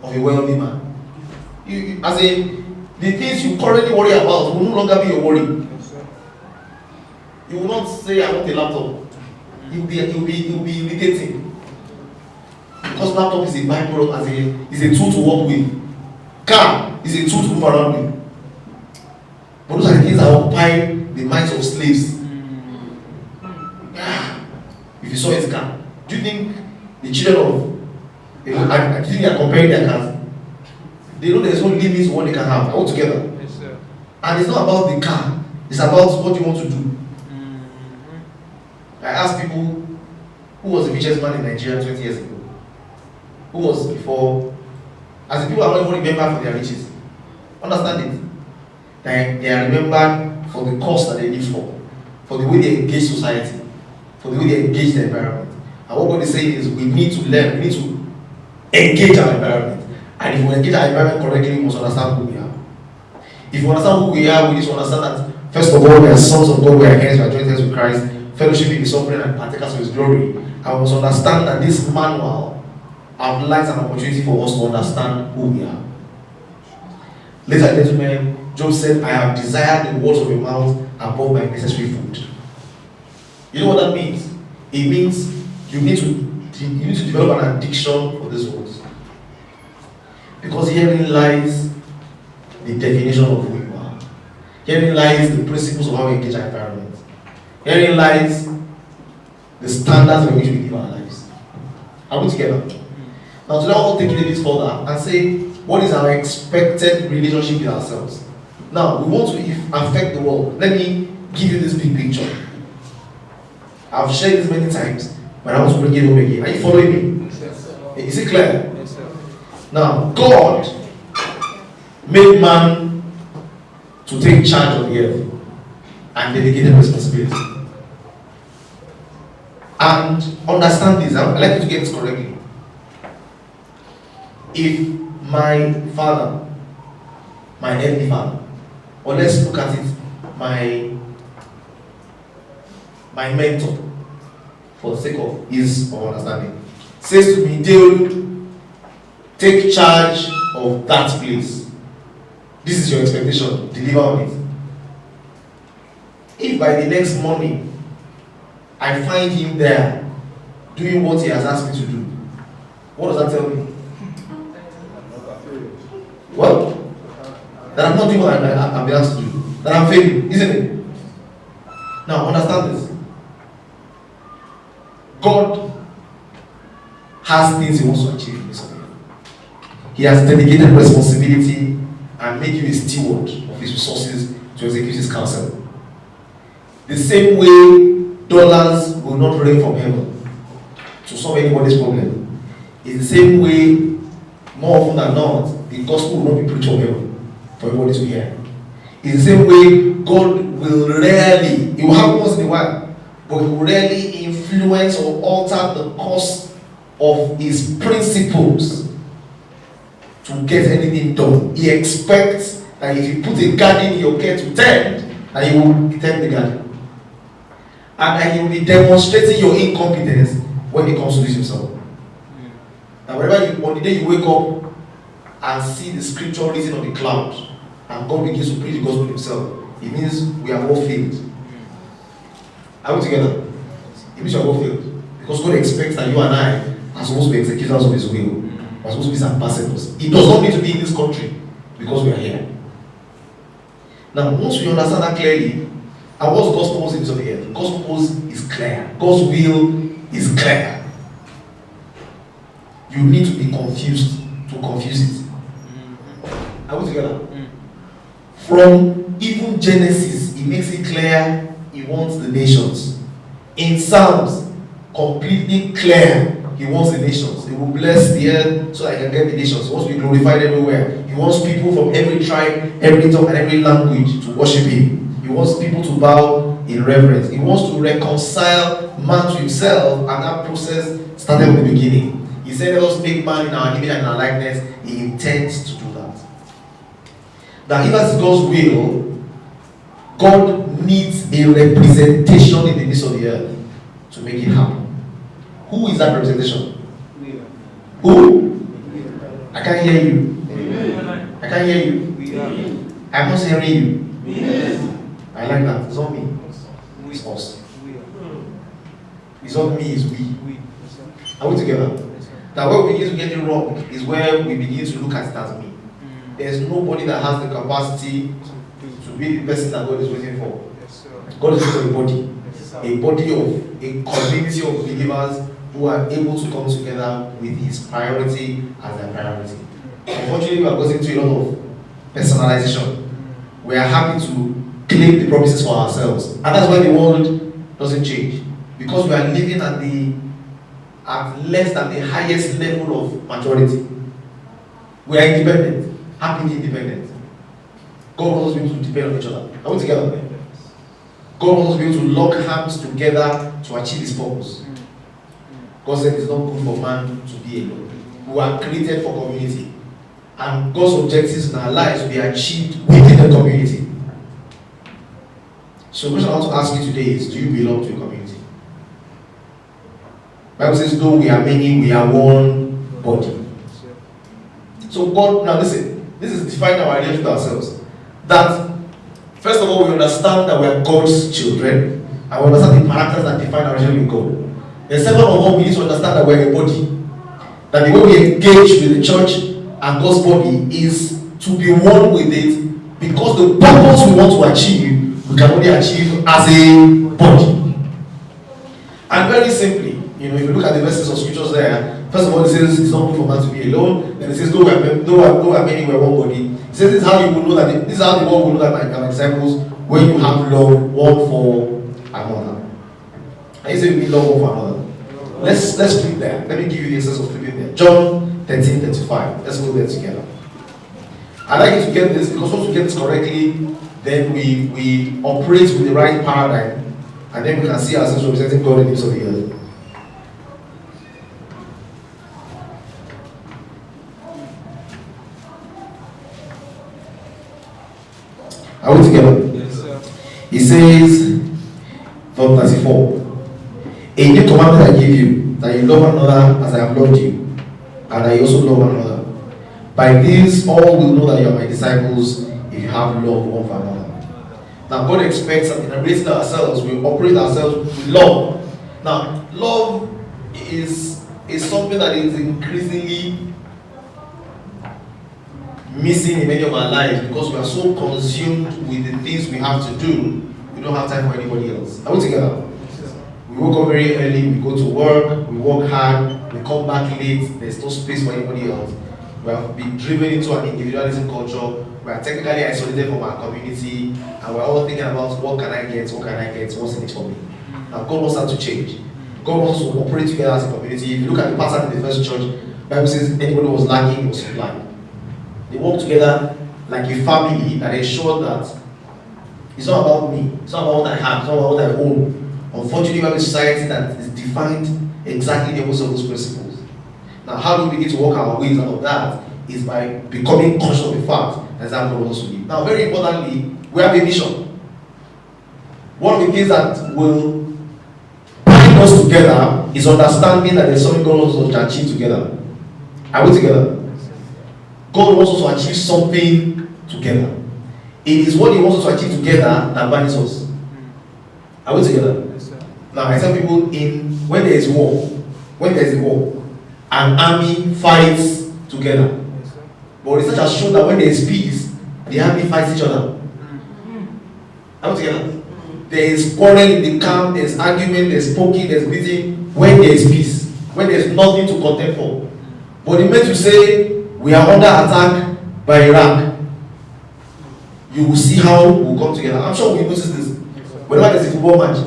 of a wealthy man. As in, the things you currently worry about will no longer be your worry. You will not say, I want a laptop. It will be irritating. Because laptop is a byproduct, is a tool to work with. Car is a tool to move around with. But those are the things that occupy the minds of slaves. If you saw his car, do you think the children of, do you think they are comparing their cars? They know there's no limits to what they can have altogether. Yes, sir. And it's not about the car, it's about what you want to do. I asked people, who was the richest man in Nigeria 20 years ago? Who was before? As the people are not even remembered for their riches. Understand it? They are remembered for the cause that they live for the way they engage society, for the way they engage the environment. And what God is saying is we need to learn, we need to engage our environment. And if we engage our environment correctly, we must understand who we are. If we understand who we are, we need to understand that first of all, we are sons of God, we are heirs, we are joint heirs with Christ, fellowship in His suffering and partakers of His glory. And we must understand that this manual outlines an opportunity for us to understand who we are. Ladies and gentlemen, Job said, I have desired the words of your mouth above my necessary food. You know what that means? It means you need to develop an addiction for these words. Because herein lies the definition of who you are. Herein lies the principles of how we engage our environment. Herein lies the standards in which we live our lives. Are we together? Now today I want to take it a bit further and say, what is our expected relationship with ourselves? Now, we want to affect the world. Let me give you this big picture. I've shared this many times, but I want to bring it home again. Are you following me? Yes, Is it clear? yes, sir. Now, God made man to take charge of the earth and delegated responsibility. And understand this, I'd like you to get this correctly. If my father, my heavenly father, or let's look at it, my mentor, for the sake of ease of understanding, says to me, Deolu, take charge of that place. This is your expectation, deliver on it. If by the next morning I find him there doing what he has asked me to do, what does that tell me? Well, that I'm not doing what I've been asked to do, that I'm failing, isn't it? Now understand this. God has things He wants to achieve in this world. He has delegated responsibility and made you a steward of His resources to execute His counsel. The same way dollars will not rain from heaven to solve anybody's problem, is the same way, more often than not, the gospel will not be preached from heaven for everybody to hear. It's the same way God will rarely, it will happen once in a while, but He will rarely influence or alter the course of His principles to get anything done. He expects that if you put a garden in your care to tend, that He will tend the garden. And that He will be demonstrating your incompetence when it comes to this Himself. Now, wherever you, on the day you wake up and see the scripture written on the cloud, and God begins to preach the gospel Himself, it means we have all failed. Are we together? It means we have all failed. Because God expects that you and I are supposed to be executors of His will. We are supposed to be His ambassadors. It does not need to be in this country because we are here. Now, once we understand that clearly, and what's God's purpose in this on the earth? God's purpose is clear. God's will is clear. You need to be confused to confuse it. Are we together? From even Genesis, He makes it clear He wants the nations. In Psalms, completely clear He wants the nations. He will bless the earth so I can get the nations. He wants to be glorified everywhere. He wants people from every tribe, every tongue, and every language to worship Him. He wants people to bow in reverence. He wants to reconcile man to Himself, and that process started from the beginning. He said, let us make man in our image and in our likeness. He intends to do that. Now, if that's God's will, God needs a representation in the midst of the earth to make it happen. Who is that representation? Who? I can't hear you. I can't hear you. I'm not hearing you. I like that. It's not me. It's us. It's not me, it's we. Are we together? Now where we begin to get it wrong is where we begin to look at it as me. There's nobody that has the capacity to be the person that God is waiting for. God is looking for a body. A body of a community of believers who are able to come together with his priority as their priority. Unfortunately, we have gotten into a lot of personalization. We are happy to claim the promises for ourselves. And that's why the world doesn't change. Because we are living at less than the highest level of maturity. We are independent, happily independent. God wants us to be able to depend on each other. Are we together? God wants us to be able to lock hands together to achieve his purpose. God said it's not good for man to be alone. We are created for community. And God's objectives in our lives will be achieved within the community. So the question I want to ask you today is, do you belong to a community? The Bible says, though we are many, we are one body. So God, now listen, this is defining our relationship with ourselves. That, first of all, we understand that we are God's children, and we understand the parameters that define our relationship with God. And second of all, we need to understand that we are a body. That the way we engage with the church and God's body is to be one with it, because the purpose we want to achieve, we can only achieve as a body. And very simply, if you look at the verses of scriptures there, first of all, it says it's not good for man to be alone. Then it says, though we are many, we are one body. It says this is how you will know that this is how the world will know that my disciples, when you have love one for another. And you say we need love one for another. Let's flip there. Let me give you the essence of flipping there. John 13:35. Let's go there together. I'd like you to get this, because once we get this correctly, then we operate with the right paradigm, and then we can see ourselves representing God in the use of the earth. Are we together? Yes, sir. He says, verse 34, a new commandment I give you, that you love one another as I have loved you, and that you also love one another. By this, all will know that you are my disciples, if you have love one for another. Now, God expects that in relating to ourselves, we operate ourselves with love. Now, love is something that is increasingly missing in many of our lives, because we are so consumed with the things we have to do, we don't have time for anybody else. Are we together? We wake up very early, we go to work, we work hard, we come back late, there's no space for anybody else. We have been driven into an individualism culture, we are technically isolated from our community, and we're all thinking about what can I get, what's in it for me. Now God wants that to change. God wants us to operate together as a community. If you look at the pattern in the first church, the Bible says anybody was lacking was supplied. They work together like a family that ensure that it's not about me, it's not about what I have, it's not about what I own. Unfortunately, we have a society that is defined exactly the opposite of those principles. Now, how do we begin to work our ways out of that? Is by becoming conscious of the fact that that's how God wants to live. Now, very importantly, we have a mission. One of the things that will bind us together is understanding that there's something God wants us to achieve together. Are we together? God wants us to achieve something together. It is what He wants us to achieve together that binds us. Are we together? Yes, sir. Now, I tell people, when there is a war, an army fights together. Yes, sir. But research has shown that when there is peace, the army fights each other. Are we together? There is quarrel in the camp, there is argument, there is poking, there is beating. When there is peace, when there is nothing to contend for. But the minute you say, we are under attack by Iraq, you will see how we will come together. I'm sure we notice this. Yes, sir. Whenever there's a football match,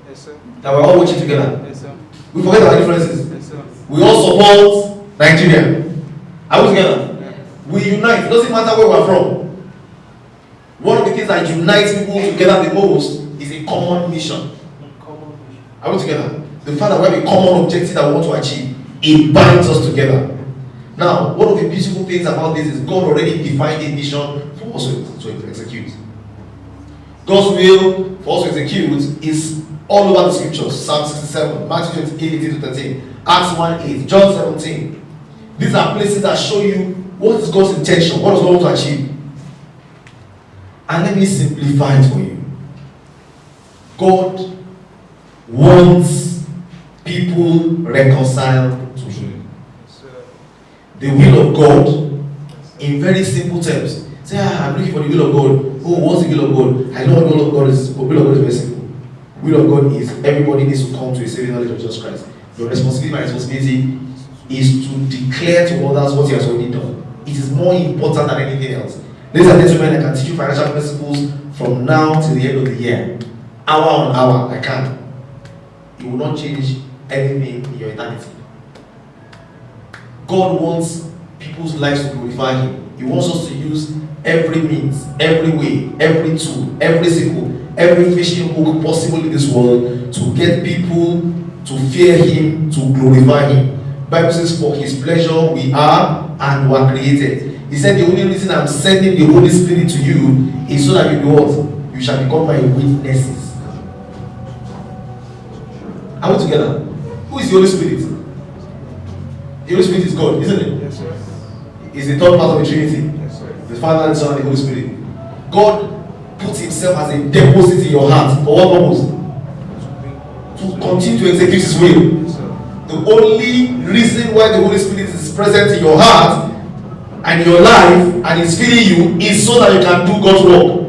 Yes, sir. that we're all watching together, Yes, sir. we forget our differences. Yes, sir. We all support Nigeria. Are we together? Yeah. We unite. It doesn't matter where we're from. One of the things that unites people together the most is a common mission. Are we together? The fact that we have a common objective that we want to achieve, it binds us together. Now, one of the beautiful things about this is God already defined a mission for us to execute. God's will for us to execute is all over the scriptures. Psalm 67, Matthew 28, 18-13, Acts 1:8, John 17. These are places that show you what is God's intention, what does God want to achieve. And let me simplify it for you. God wants people reconciled to Him. The will of God, in very simple terms. Say, I'm looking for the will of God. Oh, what's the will of God? I know what the will of God is. The will of God is very simple. The will of God is everybody needs to come to a saving knowledge of Jesus Christ. Your responsibility, my responsibility, is to declare to others what He has already done. It is more important than anything else. Ladies and gentlemen, I can teach you financial principles from now till the end of the year. Hour on hour, I can. It will not change anything in your eternity. God wants people's lives to glorify Him. He wants us to use every means, every way, every tool, every sickle, every fishing hook possible in this world to get people to fear Him, to glorify Him. Bible says, for His pleasure we are and were created. He said, the only reason I'm sending the Holy Spirit to you is so that you know what? You shall become my witnesses. Are we together? Who is the Holy Spirit? The Holy Spirit is God, isn't it? Yes, sir. It's the third part of the Trinity. Yes, sir. The Father, the Son, and the Holy Spirit. God puts Himself as a deposit in your heart. For what purpose? To continue to execute His will. Yes, sir. The only reason why the Holy Spirit is present in your heart and your life and is filling you is so that you can do God's work.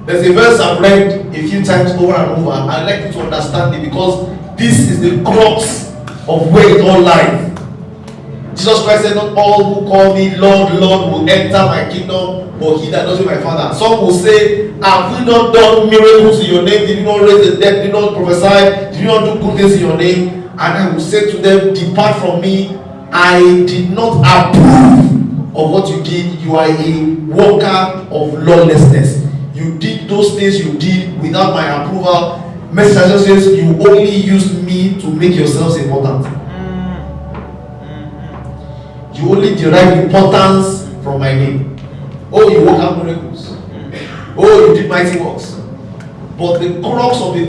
There's a verse I've read a few times over and over. I'd like you to understand it because this is the crux of where it all lies. Jesus Christ said, not all who call me Lord, Lord will enter my kingdom, but he that does it my Father. Some will say, have we not done miracles in your name? Did you not raise the dead? Did you not prophesy? Did you not do good things in your name? And I will say to them, depart from me. I did not approve of what you did. You are a worker of lawlessness. You did those things you did without my approval. Message says you only used me to make yourselves important. You only derive importance from my name. Oh, you work out miracles. Oh, you did mighty works. But the crux of the